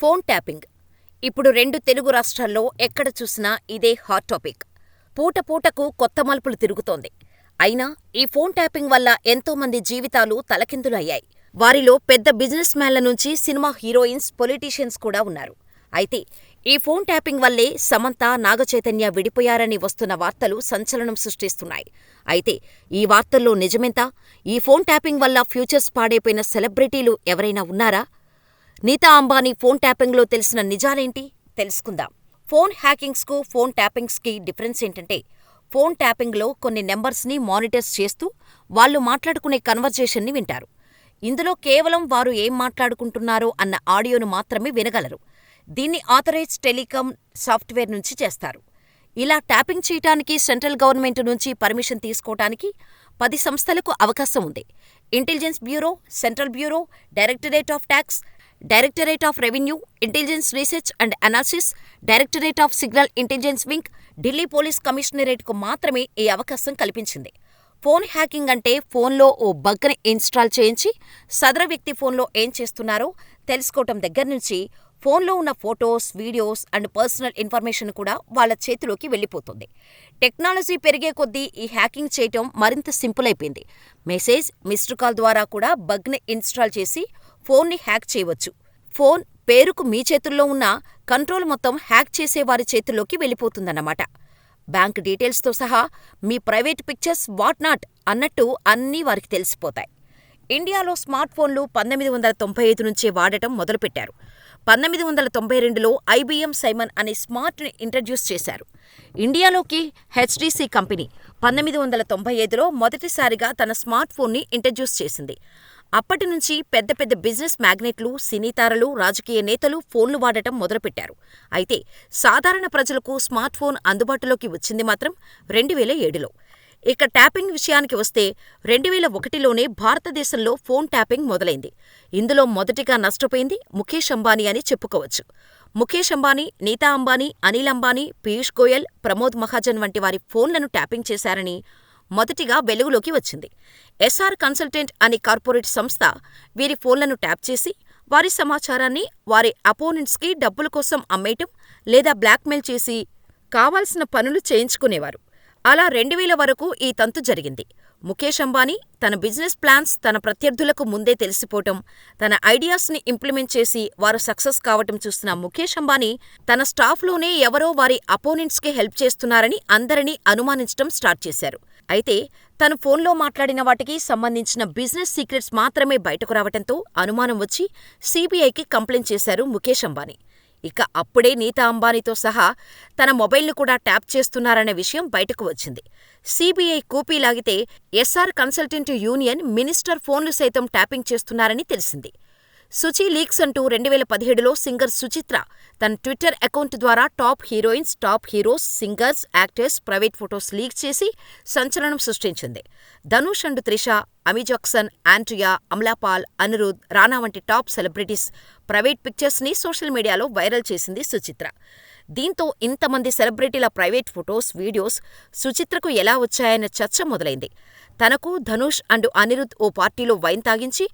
Phone tapping ఇప్పుడు 2 తెలుగు రాష్ట్రాల్లో ఎక్కడ చూసినా ఇదే హాట్ టాపిక్. పూట పూటకు కొత్త మలుపులు తిరుగుతోంది. అయినా ఈ ఫోన్ ట్యాపింగ్ వల్ల ఎంతోమంది జీవితాలు తలకిందులయ్యాయి. వారిలో పెద్ద బిజినెస్ మ్యాన్ల నుంచి సినిమా హీరోయిన్స్, పొలిటీషియన్స్ కూడా ఉన్నారు. అయితే ఈ ఫోన్ ట్యాపింగ్ వల్లే సమంత, నాగచైతన్య విడిపోయారని వస్తున్న వార్తలు సంచలనం సృష్టిస్తున్నాయి. అయితే ఈ వార్తల్లో నిజమెంత? ఈ ఫోన్ ట్యాపింగ్ వల్ల ఫ్యూచర్స్ పాడైపోయిన సెలబ్రిటీలు ఎవరైనా ఉన్నారా? నీతా అంబానీ ఫోన్ ట్యాపింగ్లో తెలిసిన నిజాలేంటి తెలుసుకుందాం. ఫోన్ హ్యాకింగ్స్కు, ఫోన్ ట్యాపింగ్స్కి డిఫరెన్స్ ఏంటంటే, ఫోన్ ట్యాపింగ్లో కొన్ని నెంబర్స్ని మానిటర్స్ చేస్తూ వాళ్ళు మాట్లాడుకునే కన్వర్జేషన్ని వింటారు. ఇందులో కేవలం వారు ఏం మాట్లాడుకుంటున్నారో అన్న ఆడియోను మాత్రమే వినగలరు. దీన్ని ఆథరైజ్డ్ టెలికాం సాఫ్ట్వేర్ నుంచి చేస్తారు. ఇలా ట్యాపింగ్ చేయటానికి సెంట్రల్ గవర్నమెంట్ నుంచి పర్మిషన్ తీసుకోవటానికి 10 సంస్థలకు అవకాశం ఉంది. Intelligence bureau, central bureau, directorate of tax, directorate of revenue, intelligence research and analysis, directorate of signal intelligence wing, Delhi police కమిషనరేట్కు మాత్రమే ఈ అవకాశం కల్పించింది. ఫోన్ హ్యాకింగ్ అంటే ఫోన్లో ఓ బగ్ని ఇన్స్టాల్ చేయించి సదరు వ్యక్తి ఫోన్లో ఏం చేస్తున్నారో తెలుసుకోవటం దగ్గర్నుంచి ఫోన్లో ఉన్న photos, videos and personal information కూడా వాళ్ళ చేతిలోకి వెళ్ళిపోతుంది. టెక్నాలజీ పెరిగే కొద్దీ ఈ హ్యాకింగ్ చేయటం మరింత సింపుల్ అయిపోయింది. మెసేజ్, మిస్డ్ కాల్ ద్వారా కూడా బగ్ని ఇన్స్టాల్ చేసి ఫోన్ని హ్యాక్ చేయవచ్చు. ఫోన్ పేరుకు మీ చేతుల్లో ఉన్న కంట్రోల్ మొత్తం హ్యాక్ చేసేవారి చేతుల్లోకి వెళ్ళిపోతుందన్నమాట. బ్యాంక్ డీటెయిల్స్తో సహా మీ ప్రైవేట్ పిక్చర్స్, వాట్ నాట్ అన్నట్టు అన్నీ వారికి తెలిసిపోతాయి. ఇండియాలో స్మార్ట్ ఫోన్లు 1995 నుంచే వాడటం మొదలుపెట్టారు. 1992లో ఐబిఎం సైమన్ అనే స్మార్ట్ని ఇంట్రడ్యూస్ చేశారు. ఇండియాలోకి హెచ్డిసి కంపెనీ 1995లో మొదటిసారిగా తన స్మార్ట్ ఫోన్ని ఇంట్రడ్యూస్ చేసింది. అప్పటి నుంచి పెద్ద పెద్ద బిజినెస్ మ్యాగ్నెట్లు, సినీ తారలు, రాజకీయ నేతలు ఫోన్లు వాడటం మొదలుపెట్టారు. అయితే సాధారణ ప్రజలకు స్మార్ట్ ఫోన్ అందుబాటులోకి వచ్చింది మాత్రం 2007లో. ఇక ట్యాపింగ్ విషయానికి వస్తే 2001లోనే భారతదేశంలో ఫోన్ ట్యాపింగ్ మొదలైంది. ఇందులో మొదటిగా నష్టపోయింది ముఖేష్ అంబానీ అని చెప్పుకోవచ్చు. ముఖేష్ అంబానీ, నీతా అంబానీ, అనిల్ అంబానీ, పీయూష్ గోయల్, ప్రమోద్ మహాజన్ వంటి వారి ఫోన్లను ట్యాపింగ్ చేశారని మొదటిగా వెలుగులోకి వచ్చింది. ఎస్ఆర్ కన్సల్టెంట్ అనే కార్పొరేట్ సంస్థ వీరి ఫోన్లను ట్యాప్ చేసి వారి సమాచారాన్ని వారి అపోనెంట్స్కి డబ్బుల కోసం అమ్మేయటం లేదా బ్లాక్మెయిల్ చేసి కావాల్సిన పనులు చేయించుకునేవారు. అలా 2000 వరకు ఈ తంతు జరిగింది. ముఖేష్ అంబానీ తన బిజినెస్ ప్లాన్స్ తన ప్రత్యర్థులకు ముందే తెలిసిపోవటం, తన ఐడియాస్ని ఇంప్లిమెంట్ చేసి వారు సక్సెస్ కావటం చూసిన ముఖేష్ అంబానీ తన స్టాఫ్లోనే ఎవరో వారి అపోనెంట్స్కి హెల్ప్ చేస్తున్నారని అందరినీ అనుమానించటం స్టార్ట్ చేశారు. అయితే తను ఫోన్లో మాట్లాడిన వాటికి సంబంధించిన బిజినెస్ సీక్రెట్స్ మాత్రమే బయటకు రావటంతో అనుమానం వచ్చి సిబిఐకి కంప్లైంట్ చేశారు ముఖేష్ అంబానీ. ఇక అప్పుడే నీతా అంబానీతో సహా తన మొబైల్ను కూడా ట్యాప్ చేస్తున్నారనే విషయం బయటకు వచ్చింది. సిబిఐ కూపీ లాగితే ఎస్ఆర్ కన్సల్టెంట్ యూనియన్ మినిస్టర్ ఫోన్లు సైతం ట్యాపింగ్ చేస్తున్నారని తెలిసింది. సుచి లీక్స్ అంటూ 2017లో సింగర్ సుచిత్ర తన ట్విట్టర్ అకౌంట్ ద్వారా top heroines, top heroes, singers, actors private photos leak చేసి సంచలనం సృష్టించింది. Dhanush and Trisha, Amy Jackson, Andrea, Amala Paul, Anirudh, రానా వంటి టాప్ సెలబ్రిటీస్ ప్రైవేట్ పిక్చర్స్ని సోషల్ మీడియాలో వైరల్ చేసింది సుచిత్ర. దీంతో ఇంతమంది సెలబ్రిటీల ప్రైవేట్ ఫొటోస్, వీడియోస్ సుచిత్రకు ఎలా వచ్చాయన్న చర్చ మొదలైంది. తనకు, ధనుష్ అండ్ అనిరుద్ ఓ పార్టీలో వైన్ తాగించి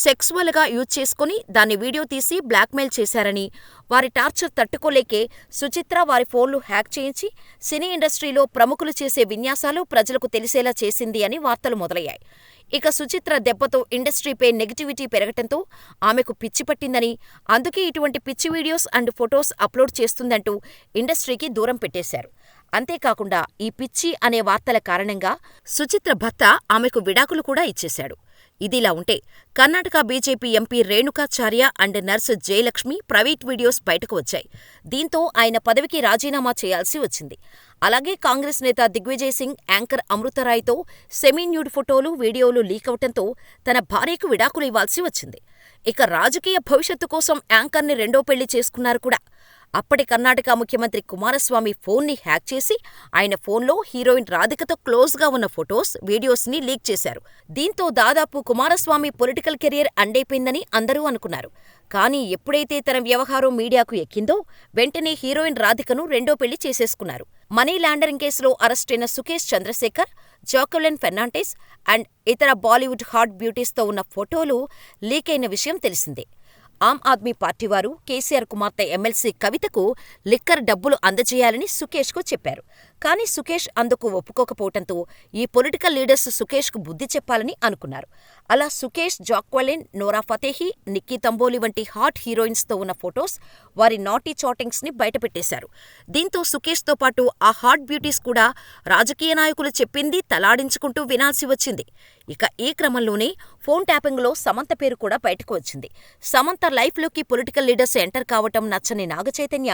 సెక్సువల్గా యూజ్ చేసుకుని దాన్ని వీడియో తీసి బ్లాక్మెయిల్ చేశారని, వారి టార్చర్ తట్టుకోలేకే సుచిత్ర వారి ఫోన్లు హ్యాక్ చేయించి సినీ ఇండస్ట్రీలో ప్రముఖులు చేసే విన్యాసాలు ప్రజలకు తెలిసేలా చేసింది అని వార్తలు మొదలయ్యాయి. ఇక సుచిత్ర దెబ్బతో ఇండస్ట్రీపై నెగటివిటీ పెరగటంతో ఆమెకు పిచ్చి పట్టిందని, అందుకే ఇటువంటి పిచ్చి వీడియోస్ అండ్ ఫొటోస్ అప్లోడ్ చేస్తుందంటూ ఇండస్ట్రీకి దూరం పెట్టేశారు. అంతేకాకుండా ఈ పిచ్చి అనే వార్తల కారణంగా సుచిత్ర భర్త ఆమెకు విడాకులు కూడా ఇచ్చేశాడు. ఇదిలా ఉంటే Karnataka BJP MP Renukacharya and nurse Jayalakshmi private videos బయటకు వచ్చాయి. దీంతో ఆయన పదవికి రాజీనామా చేయాల్సి వచ్చింది. అలాగే కాంగ్రెస్ నేత దిగ్విజయ్ సింగ్, యాంకర్ అమృతరాయ్తో సెమీ న్యూడ్ ఫోటోలు, వీడియోలు లీకవటంతో తన భార్యకు విడాకులు ఇవ్వాల్సి వచ్చింది. ఇక రాజకీయ భవిష్యత్తు కోసం యాంకర్ని రెండో పెళ్లి చేసుకున్నారు కూడా. అప్పటి కర్ణాటక ముఖ్యమంత్రి కుమారస్వామి ఫోన్ని హ్యాక్ చేసి ఆయన ఫోన్లో హీరోయిన్ రాధికతో క్లోజ్గా ఉన్న ఫొటోస్, వీడియోస్ని లీక్ చేశారు. దీంతో దాదాపు కుమారస్వామి పొలిటికల్ కెరీర్ ఎండైపోయిందని అందరూ అనుకున్నారు. కానీ ఎప్పుడైతే తన వ్యవహారం మీడియాకు ఎక్కిందో వెంటనే హీరోయిన్ రాధికను రెండో పెళ్లి చేసేసుకున్నారు. మనీ లాండరింగ్ కేసులో అరెస్టైన Sukesh Chandrashekhar, Jacqueline Fernandez and ఇతర బాలీవుడ్ హాట్ బ్యూటీస్తో ఉన్న ఫోటోలు లీకైన విషయం తెలిసిందే. ఆమ్ ఆద్మీ పార్టీ వారు కేసీఆర్ కుమార్తె ఎమ్మెల్సీ కవితకు లిక్కర్ డబ్బులు అందజేయాలని సుకేష్కు చెప్పారు. కానీ సుకేష్ అందుకు ఒప్పుకోకపోవటంతో ఈ పొలిటికల్ లీడర్స్ సుకేష్కు బుద్ధి చెప్పాలని అనుకున్నారు. అలా సుకేష్, జాక్వెలిన్, నోరా ఫతేహి, నిక్కీ తంబోలి వంటి హాట్ హీరోయిన్స్తో ఉన్న ఫొటోస్, వారి నాటీ చాటింగ్స్ని బయటపెట్టేశారు. దీంతో సుకేష్తో పాటు ఆ హాట్ బ్యూటీస్ కూడా రాజకీయ నాయకులు చెప్పింది తలాడించుకుంటూ వినాల్సి వచ్చింది. ఇక ఈ క్రమంలోనే ఫోన్ ట్యాపింగ్లో సమంత పేరు కూడా బయటకు వచ్చింది. సమంత లైఫ్లోకి పొలిటికల్ లీడర్స్ ఎంటర్ కావటం నచ్చని నాగచైతన్య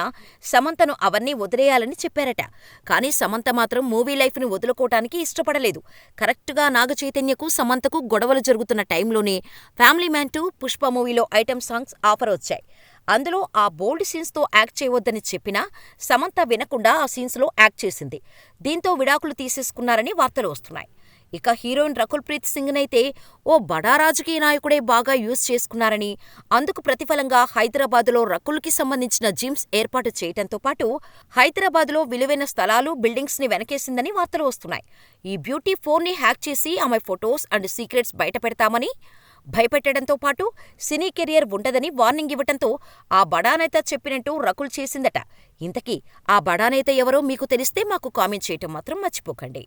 సమంతను అవన్నీ వదిలేయాలని చెప్పారట. కానీ సమంత మాత్రం మూవీ లైఫ్ని వదులుకోవటానికి ఇష్టపడలేదు. కరెక్ట్గా నాగచైతన్యకు, సమంతకు గొడవలు జరుగుతున్న టైంలోనే ఫ్యామిలీ మ్యాన్ 2, పుష్ప మూవీలో ఐటెం సాంగ్స్ ఆఫర్ వచ్చాయి. అందులో ఆ బోల్డ్ సీన్స్తో యాక్ట్ చేయవద్దని చెప్పినా సమంత వినకుండా ఆ సీన్స్లో యాక్ట్ చేసింది. దీంతో విడాకులు తీసేసుకున్నారని వార్తలు వస్తున్నాయి. ఇక హీరోయిన్ రకుల్ ప్రీత్ సింగ్నైతే ఓ బడా రాజకీయ నాయకుడే బాగా యూజ్ చేసుకున్నారని, అందుకు ప్రతిఫలంగా హైదరాబాదులో రకుల్కి సంబంధించిన జిమ్స్ ఏర్పాటు చేయటంతో పాటు హైదరాబాదులో విలువైన స్థలాలు, బిల్డింగ్స్ని వెనకేసిందని వార్తలు వస్తున్నాయి. ఈ బ్యూటీ ఫోన్ని హ్యాక్ చేసి ఆమె ఫొటోస్ అండ్ సీక్రెట్స్ బయటపెడతామని భయపెట్టడంతో పాటు సినీ కెరియర్ ఉండదని వార్నింగ్ ఇవ్వటంతో ఆ బడానేత చెప్పినట్టు రకుల్ చేసిందట. ఇంతకీ ఆ బడానేత ఎవరో మీకు తెలిస్తే మాకు కామెంట్ చేయటం మాత్రం మర్చిపోకండి.